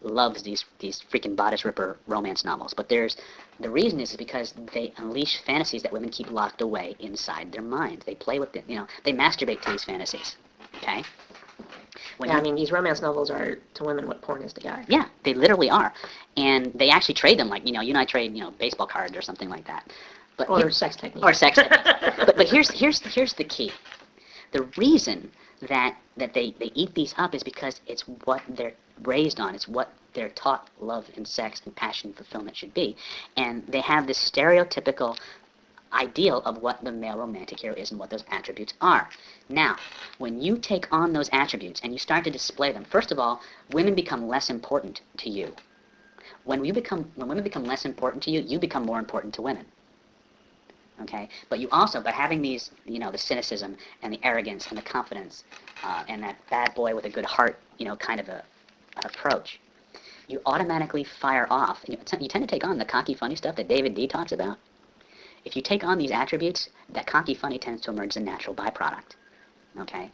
loves these freaking bodice ripper romance novels. But the reason is because they unleash fantasies that women keep locked away inside their minds. They play with they masturbate to these fantasies. Okay? I mean, these romance novels are to women what porn is to guys. Yeah, they literally are. And they actually trade them like, you and I trade, baseball cards or something like that. Or sex techniques. Or sex techniques. but here's the key. The reason that they eat these up is because it's what they're raised on. It's what they're taught love and sex and passion and fulfillment should be. And they have this stereotypical ideal of what the male romantic hero is and what those attributes are. Now, when you take on those attributes and you start to display them, first of all, women become less important to you. When women become less important to you, you become more important to women. Okay? But you also, by having these, the cynicism and the arrogance and the confidence and that bad boy with a good heart, kind of an approach, you automatically fire off. You tend to take on the cocky, funny stuff that David D. talks about. If you take on these attributes, that cocky, funny tends to emerge as a natural byproduct. Okay?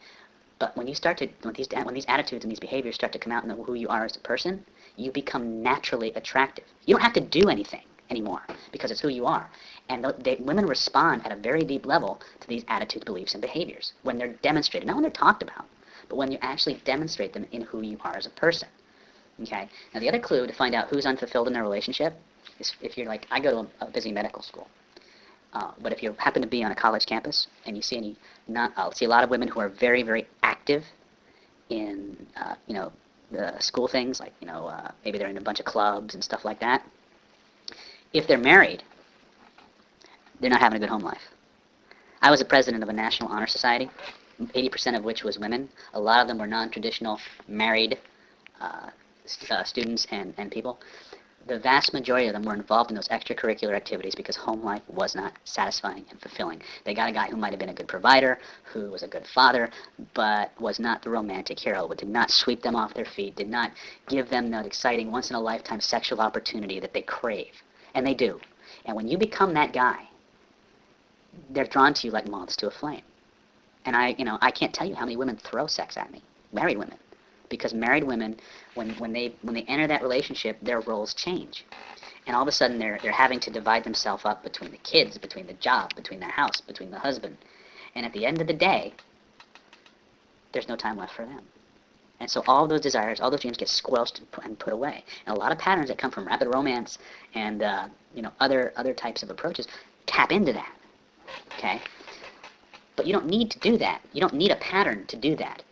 But when you start to, when these attitudes and these behaviors start to come out in who you are as a person, you become naturally attractive. You don't have to do anything anymore because it's who you are. And women respond at a very deep level to these attitudes, beliefs, and behaviors when they're demonstrated. Not when they're talked about, but when you actually demonstrate them in who you are as a person. Okay? Now, the other clue to find out who's unfulfilled in their relationship is if you're like, I go to a busy medical school. But if you happen to be on a college campus and you see I'll see a lot of women who are very, very active in, the school things, like, maybe they're in a bunch of clubs and stuff like that. If they're married, they're not having a good home life. I was the president of a National Honor Society, 80% of which was women. A lot of them were non-traditional married students and people. The vast majority of them were involved in those extracurricular activities because home life was not satisfying and fulfilling. They got a guy who might have been a good provider, who was a good father, but was not the romantic hero, but did not sweep them off their feet, did not give them that exciting, once-in-a-lifetime sexual opportunity that they crave. And they do. And when you become that guy, they're drawn to you like moths to a flame. And I can't tell you how many women throw sex at me, married women. Because married women, when they enter that relationship, their roles change. And all of a sudden they're having to divide themselves up between the kids, between the job, between the house, between the husband. And at the end of the day, there's no time left for them. And so all those desires, all those dreams get squelched and put away. And a lot of patterns that come from rapid romance and other types of approaches tap into that. Okay? But you don't need to do that. You don't need a pattern to do that.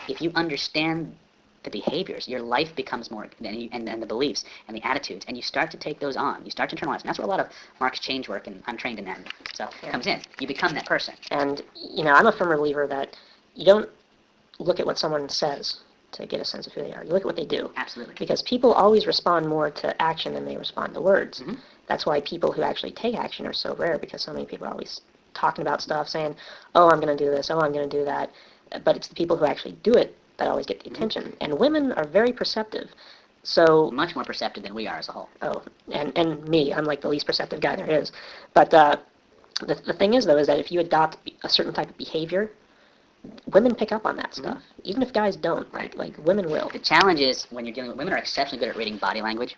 If you understand the behaviors, your life becomes more, and the beliefs and the attitudes, and you start to take those on. You start to internalize. And that's where a lot of Mark's change work, and I'm trained in that stuff, comes in. You become that person. And, I'm a firm believer that you don't look at what someone says to get a sense of who they are. You look at what they do. Absolutely. Because people always respond more to action than they respond to words. Mm-hmm. That's why people who actually take action are so rare, because so many people are always talking about stuff, saying, oh, I'm going to do this, oh, I'm going to do that. But it's the people who actually do it that always get the attention. Mm-hmm. And women are very perceptive. So much more perceptive than we are as a whole. Oh, and me, I'm like the least perceptive guy there is. But the thing is, though, is that if you adopt a certain type of behavior, women pick up on that stuff. Mm-hmm. Even if guys don't, right? Like women will. The challenge is when you're dealing with women are exceptionally good at reading body language.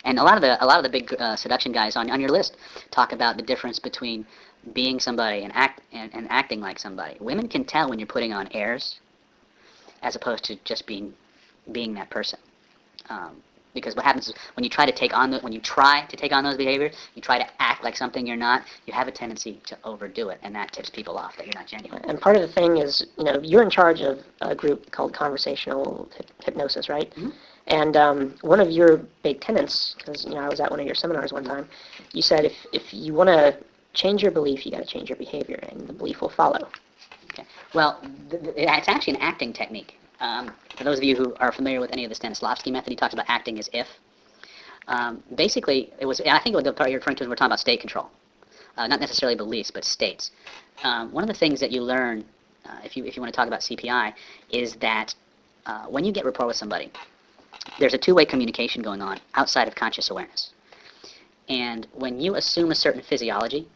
And a lot of the big seduction guys on your list talk about the difference between being somebody and acting like somebody. Women can tell when you're putting on airs, as opposed to just being that person. Because what happens is when you try to take on those behaviors, you try to act like something you're not. You have a tendency to overdo it, and that tips people off that you're not genuine. And part of the thing is, you're in charge of a group called conversational hypnosis, right? Mm-hmm. And one of your big tenets, because I was at one of your seminars one time, you said if you want to change your belief, you got to change your behavior, and the belief will follow. Okay. Well, it's actually an acting technique. For those of you who are familiar with any of the Stanislavski method, he talks about acting as if. Basically, I think what the part you're referring to is we're talking about state control. Not necessarily beliefs, but states. One of the things that you learn, if you want to talk about CPI, is that when you get rapport with somebody, there's a two-way communication going on outside of conscious awareness. And when you assume a certain physiology,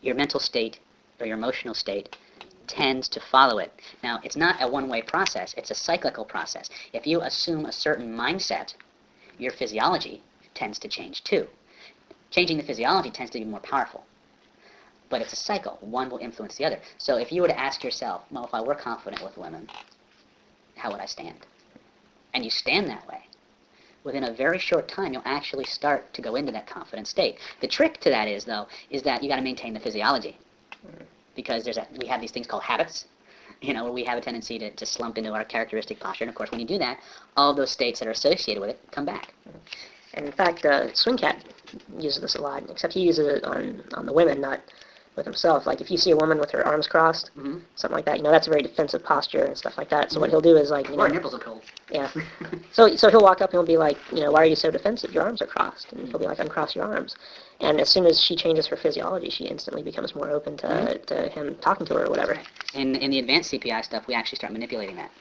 your mental state or your emotional state tends to follow it. Now, it's not a one-way process. It's a cyclical process. If you assume a certain mindset, your physiology tends to change too. Changing the physiology tends to be more powerful. But it's a cycle. One will influence the other. So if you were to ask yourself, well, if I were confident with women, how would I stand? And you stand that way. Within a very short time, you'll actually start to go into that confident state. The trick to that is, though, is that you got to maintain the physiology. Because we have these things called habits, where we have a tendency to slump into our characteristic posture. And of course, when you do that, all of those states that are associated with it come back. And in fact, Swing Cat uses this a lot, except he uses it on the women, not with himself. Like if you see a woman with her arms crossed, something like that, that's a very defensive posture and stuff like that. So what he'll do is like, or nipples are cold. Yeah. So he'll walk up and he'll be like, why are you so defensive? Your arms are crossed. And he'll be like, uncross your arms. And as soon as she changes her physiology, she instantly becomes more open to him talking to her or whatever. Right. In the advanced CPI stuff, we actually start manipulating that.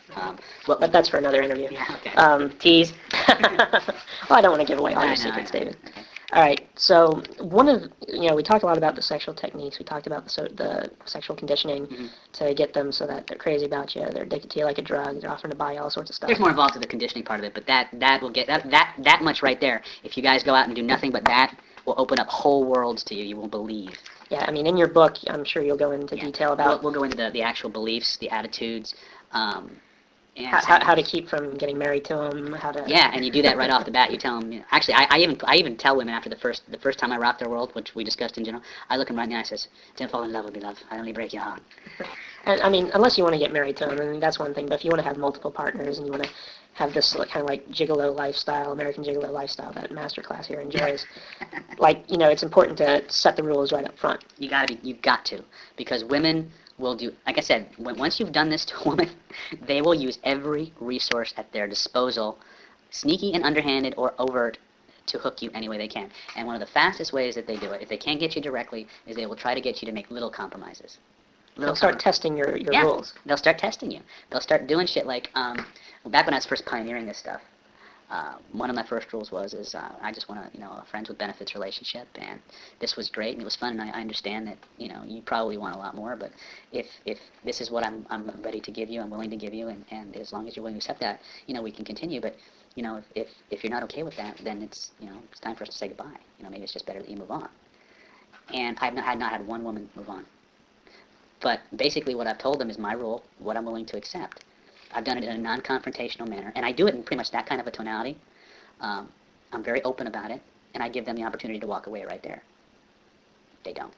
But that's for another interview. Yeah, okay. Tease. Well, I don't want to give away all your secrets, David. Okay. All right. So we talked a lot about the sexual techniques. We talked about the sexual conditioning to get them so that they're crazy about you. They're addicted to you like a drug. They're offering to buy you all sorts of stuff. There's more involved to the conditioning part of it, but that will get that much right there. If you guys go out and do nothing but that, will open up whole worlds to you. You won't believe. Yeah, I mean, in your book, I'm sure you'll go into detail about. We'll go into the actual beliefs, the attitudes. How to keep from getting married to them, how to... Yeah, and you do that right off the bat. You tell them... Actually, I even tell women after the first time I rock their world, which we discussed in general, I look them right in the eye and says, don't fall in love with me, love. I only break your heart. And, I mean, unless you want to get married to them, I mean, that's one thing. But if you want to have multiple partners and you want to have this kind of like gigolo lifestyle, American gigolo lifestyle that Masterclass here enjoys, it's important to set the rules right up front. You've got to. Because women... will do, like I said, once you've done this to a woman, they will use every resource at their disposal, sneaky and underhanded or overt, to hook you any way they can. And one of the fastest ways that they do it, if they can't get you directly, is they will try to get you to make little compromises. They'll start testing your rules. They'll start testing you. They'll start doing shit like, back when I was first pioneering this stuff, one of my first rules was I just want a friends with benefits relationship, and this was great and it was fun, and I understand that you probably want a lot more, but if this is what I'm ready to give you, I'm willing to give you, and as long as you're willing to accept that, we can continue. But if you're not okay with that, then it's it's time for us to say goodbye. Maybe it's just better that you move on. And I've not had one woman move on. But basically what I've told them is my rule, what I'm willing to accept. I've done it in a non-confrontational manner, and I do it in pretty much that kind of a tonality. I'm very open about it, and I give them the opportunity to walk away right there. They don't.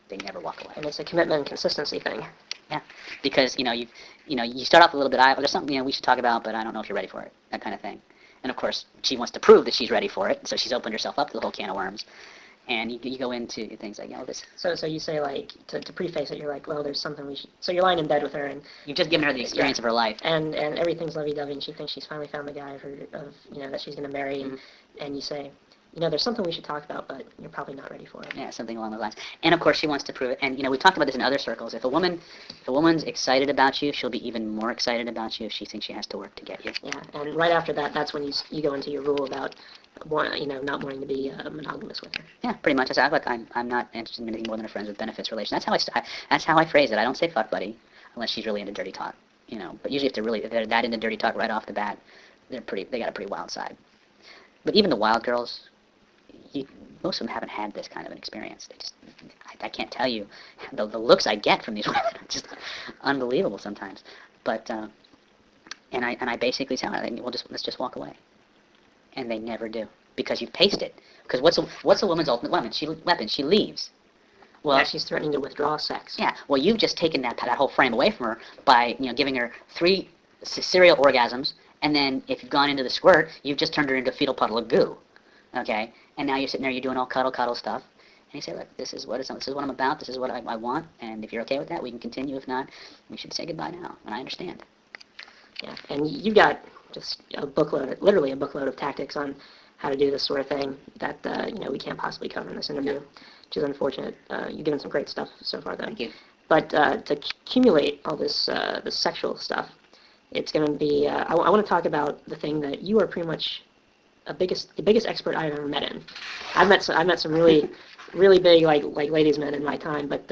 They never walk away. And it's a commitment and consistency thing. Yeah, because you start off a little bit. There's something we should talk about, but I don't know if you're ready for it. That kind of thing. And of course, she wants to prove that she's ready for it, so she's opened herself up to the whole can of worms. And you go into things like, this. So you say, like, to preface it, you're like, well, there's something we should... So you're lying in bed with her, and... You've just given her the experience of her life. And everything's lovey-dovey, and she thinks she's finally found the guy that she's going to marry, and you say, there's something we should talk about, but you're probably not ready for it. Yeah, something along those lines. And, of course, she wants to prove it. And, we talked about this in other circles. If a woman's excited about you, she'll be even more excited about you if she thinks she has to work to get you. Yeah, and right after that, that's when you go into your rule about... not wanting to be monogamous with her. Yeah, pretty much. I'm not interested in anything more than a friends with benefits relation. That's how I phrase it. I don't say fuck buddy unless she's really into dirty talk. But usually if they're that into dirty talk right off the bat, they got a pretty wild side. But even the wild girls, most of them haven't had this kind of an experience. I can't tell you the looks I get from these women are just unbelievable sometimes. But and I basically tell her, let's just walk away. And they never do, because you've paced it. Because what's a woman's ultimate weapon? She leaves. Well, yeah, she's threatening to withdraw sex. Yeah. Well, you've just taken that whole frame away from her by giving her 3 serial orgasms, and then if you've gone into the squirt, you've just turned her into a fetal puddle of goo. Okay. And now you're sitting there, you're doing all cuddle stuff, and you say, look, this is what I'm about. This is what I want, and if you're okay with that, we can continue. If not, we should say goodbye now. And I understand. Yeah. And you've got just literally a bookload of tactics on how to do this sort of thing that we can't possibly cover in this interview, which is unfortunate. You've given some great stuff so far, though. Thank you. But to accumulate all this sexual stuff, it's going to be. I want to talk about the thing that you are pretty much the biggest expert I've ever met in. I've met some really really big like ladies' men in my time, but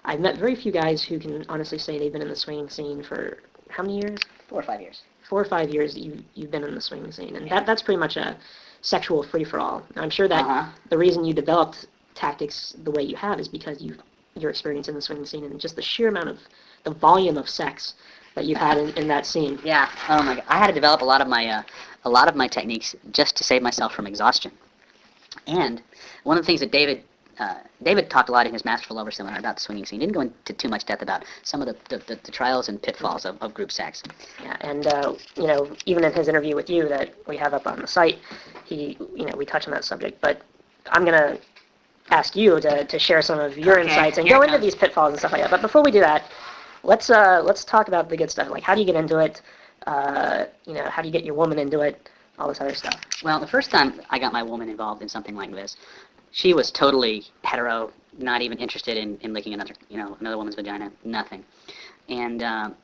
I've met very few guys who can honestly say they've been in the swinging scene for how many years? 4 or 5 years. 4 or 5 years that you've been in the swinging scene, and that's pretty much a sexual free for all. I'm sure that the reason you developed tactics the way you have is because your experience in the swinging scene and just the sheer amount of the volume of sex that you've had in that scene. Yeah. Oh my God. I had to develop a lot of my techniques just to save myself from exhaustion. And one of the things that David talked a lot in his Masterful Lover seminar about the swinging scene. He didn't go into too much depth about some of the trials and pitfalls of group sex. Yeah, and even in his interview with you that we have up on the site, we touch on that subject. But I'm gonna ask you to share some of your insights and go into these pitfalls and stuff like that. But before we do that, let's talk about the good stuff. Like, how do you get into it? How do you get your woman into it? All this other stuff. Well, the first time I got my woman involved in something like this, she was totally hetero, not even interested in licking another woman's vagina, nothing. And